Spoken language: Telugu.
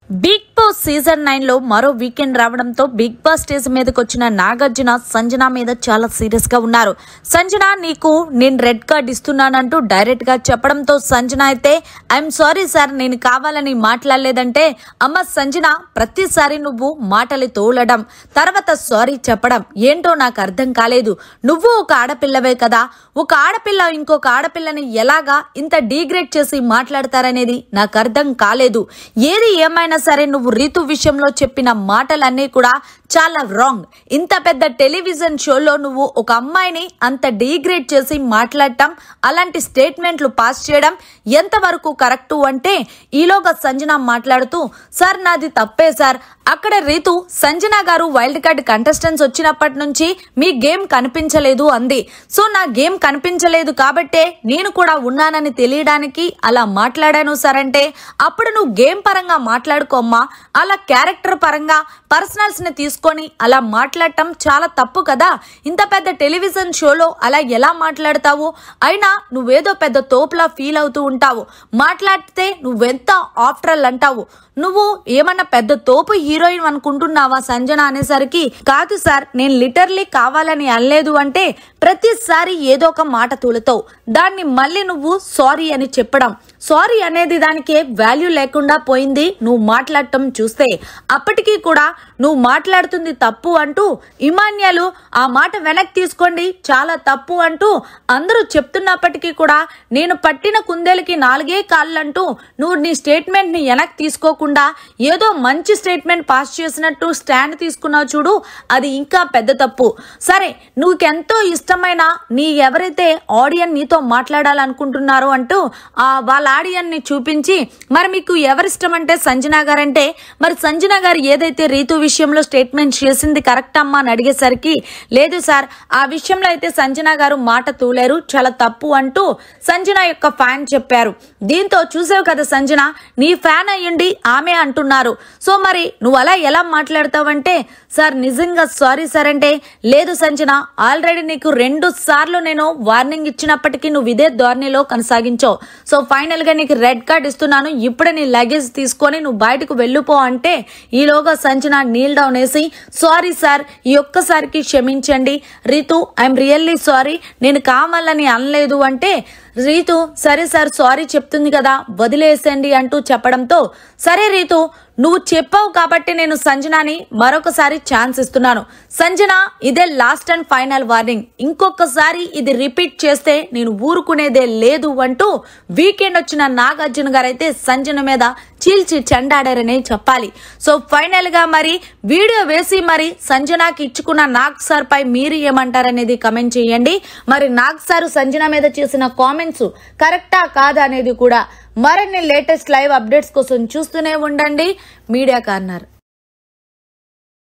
బిగ్ బాస్ సీజన్ 9 లో మరో వీకెండ్ రావడంతో బిగ్ బాస్ స్టేజ్ మీదకి వచ్చిన నాగార్జున సంజన మీద చాలా సీరియస్ గా ఉన్నారు. సంజన నీకు నేను రెడ్ కార్డ్ ఇస్తున్నానంటూ డైరెక్ట్ గా చెప్పడంతో సంజన అయితే ఐఎమ్ సారీ సార్ నేను కావాలని మాట్లాడలేదంటే అమ్మ సంజన ప్రతిసారి నువ్వు మాటలు తోలడం తర్వాత సారీ చెప్పడం ఏంటో నాకు అర్థం కాలేదు. నువ్వు ఒక ఆడపిల్లవే కదా, ఒక ఆడపిల్ల ఇంకొక ఆడపిల్లని ఎలాగా ఇంత డీగ్రేడ్ చేసి మాట్లాడతారనేది నాకు అర్థం కాలేదు. ఏది ఏమైనా సరే నువ్వు రీతు విషయంలో చెప్పిన మాటలన్నీ కూడా చాలా రాంగ్. ఇంత పెద్ద టెలివిజన్ షోలో నువ్వు ఒక అమ్మాయిని అంత డీగ్రేడ్ చేసి మాట్లాడటం, అలాంటి స్టేట్మెంట్లు పాస్ చేయడం ఎంతవరకు కరెక్టు అంటే ఈలోగా సంజన మాట్లాడుతూ సార్ నాది తప్పే సార్, అక్కడ రీతు సంజన గారు వైల్డ్ కార్డ్ కంటెస్టెంట్స్ వచ్చినప్పటి నుంచి మీ గేమ్ కనిపించలేదు అంది. సో నా గేమ్ కనిపించలేదు కాబట్టే నేను కూడా ఉన్నానని తెలియడానికి అలా మాట్లాడాను సార్ అంటే అప్పుడు నువ్వు గేమ్ పరంగా మాట్లాడుకోమ్మా, అలా క్యారెక్టర్ పరంగా పర్సనల్స్ ని తీసుకొని అలా మాట్లాడటం చాలా తప్పు కదా. ఇంత పెద్ద టెలివిజన్ షోలో అలా ఎలా మాట్లాడతావు? అయినా నువ్వేదో పెద్ద తోపులా ఫీల్ అవుతూ ఉంటావు. మాట్లాడితే నువ్వెంత ఆఫ్టర్ ఆల్ అంటావు. నువ్వు ఏమన్నా పెద్ద తోపు హీరోయిన్ అనుకుంటున్నావా సంజన అనేసరికి కాదు సార్ నేను లిటర్లీ కావాలని అనలేదు అంటే ప్రతిసారి ఏదో ఒక మాట తూలుతావు. దాన్ని మళ్ళీ నువ్వు సారీ అని చెప్పడం, సారీ అనేది దానికి వాల్యూ లేకుండా పోయింది నువ్వు మాట్లాడటం చూస్తే. అప్పటికీ కూడా నువ్వు మాట్లాడుతుంది తప్పు అంటూ ఇమాన్యాలు ఆ మాట వెనక్కి తీసుకోండి చాలా తప్పు అంటూ అందరూ చెప్తున్నప్పటికీ కూడా నేను పట్టిన కుందేలకి 4 కాళ్ళు అంటూ నువ్వు నీ స్టేట్మెంట్ ని వెనక్కి తీసుకోకుండా ఏదో మంచి స్టేట్మెంట్ పాస్ చేసినట్టు స్టాండ్ తీసుకున్నావు చూడు, అది ఇంకా పెద్ద తప్పు. సరే నువ్వుకెంతో ఇష్టమైన నీ ఎవరైతే ఆడియన్స్ నీతో మాట్లాడాలనుకుంటున్నారో అంటూ వాళ్ళ ఆడియన్స్ ని చూపించి మరి మీకు ఎవరిష్టం అంటే సంజన గారు అంటే మరి సంజన గారు ఏదైతే రీతు విషయంలో స్టేట్మెంట్ చేసింది కరెక్ట్ అమ్మా అని అడిగేసరికి లేదు సార్ ఆ విషయంలో అయితే సంజన గారు మాట తూలేరు చాలా తప్పు అంటూ సంజన యొక్క ఫ్యాన్ చెప్పారు. దీంతో చూసావు కదా సంజన నీ ఫ్యాన్ అయ్యండి ఆమె అంటున్నారు. సో మరి నువ్వు అలా ఎలా మాట్లాడతావంటే సార్ నిజంగా సారీ సార్ అంటే లేదు సంజన ఆల్రెడీ నీకు 2 సార్లు నేను వార్నింగ్ ఇచ్చినప్పటికీ నువ్వు ఇదే ధోరణిలో కొనసాగించావు. సో ఫైనల్ గా నీకు రెడ్ కార్డ్ ఇస్తున్నాను, ఇప్పుడే నీ లగేజ్ తీసుకొని నువ్వు బయటకు వెళ్ళిపో అంటే ఈలోగా సంజన నీల్ డౌన్ వేసి సారీ సార్ ఈ ఒక్కసారికి క్షమించండి రీతు ఐఎమ్ రియల్లీ సారీ నేను కావాలని అనలేదు అంటే రీతు సరే సార్ సారీ చెప్తుంది కదా వదిలేసేయండి అంటూ చెప్పడంతో సరే రీతు నువ్వు చెప్పావు కాబట్టి నేను సంజనాని మరొకసారి ఛాన్స్ ఇస్తున్నాను. సంజన ఇదే లాస్ట్ అండ్ ఫైనల్ వార్నింగ్, ఇంకొకసారి ఇది రిపీట్ చేస్తే నేను ఊరుకునేదే లేదు అంటూ వీకెండ్ వచ్చిన నాగార్జున గారు అయితే సంజన మీద చీల్చి చెండాడారనే చెప్పాలి. సో ఫైనల్ గా మరి వీడియో వేసి మరి సంజనాకి ఇచ్చుకున్న నాగ్ సార్ పై మీరు ఏమంటారనేది కమెంట్ చేయండి. మరి నాగ్ సార్ సంజన మీద చేసిన కామెంట్స్ కరెక్టా కాదా అనేది కూడా మరిన్ని లేటెస్ట్ లైవ్ అప్డేట్స్ కోసం చూస్తూనే ఉండండి మీడియా కార్నర్.